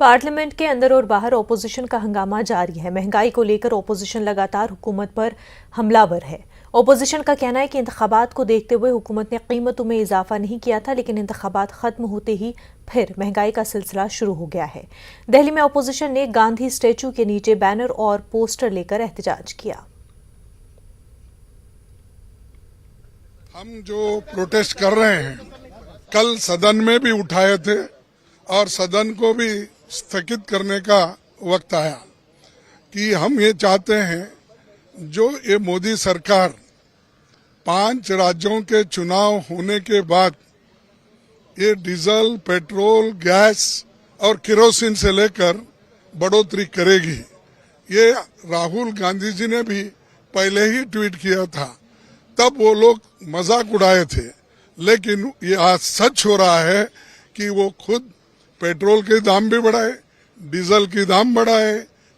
Parliament के अंदर और बाहर ओपोजिशन का हंगामा जारी है। महंगाई को लेकर ओपोजिशन लगातार हुकूमत पर हमलावर है। ओपोजिशन का कहना है कि इंतखाबात को देखते हुए हुकूमत ने कीमतों में इजाफा नहीं किया था, लेकिन इंतखाबात खत्म होते ही फिर महंगाई का सिलसिला शुरू हो गया है। दिल्ली में ओपोजिशन ने गांधी स्टैचू के नीचे बैनर और पोस्टर लेकर एहतजाज किया। हम जो प्रोटेस्ट कर रहे हैं कल सदन में भी उठाए थे और सदन को भी स्थगित करने का वक्त आया कि हम ये चाहते हैं जो ये मोदी सरकार 5 राज्यों के चुनाव होने के बाद ये डीजल, पेट्रोल, गैस और केरोसिन से लेकर बढ़ोतरी करेगी। ये राहुल गांधी जी ने भी पहले ही ट्वीट किया था, तब वो लोग मजाक उड़ाए थे, लेकिन ये आज सच हो रहा है कि वो खुद पेट्रोल के दाम भी बढ़ाए, डीजल की दाम बढ़ाए,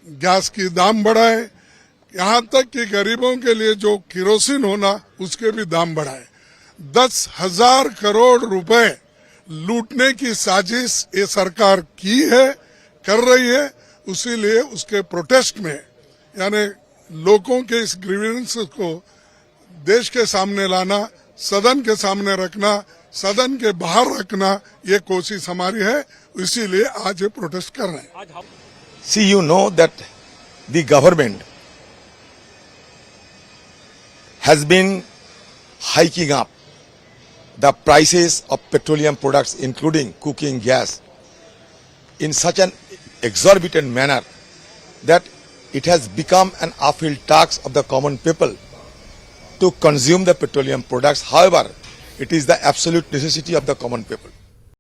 गैस की दाम बढ़ाए, यहाँ तक कि गरीबों के लिए जो केरोसिन होना उसके भी दाम बढ़ाए। 10,000 करोड़ रुपए लूटने की साजिश ये सरकार की है, कर रही है। उसीलिए उसके प्रोटेस्ट में यानी लोगों के इस ग्रीवेंस को देश के सामने लाना, सदन के सामने रखना, सदन के बाहर रखना, ये कोशिश हमारी है। इसीलिए आज ये प्रोटेस्ट कर रहे हैं। See, you know that the government has been hiking up the prices of petroleum products, including cooking gas, in such an exorbitant manner that it has become an uphill task of the common people to consume the petroleum products. However, it is the absolute necessity of the common people.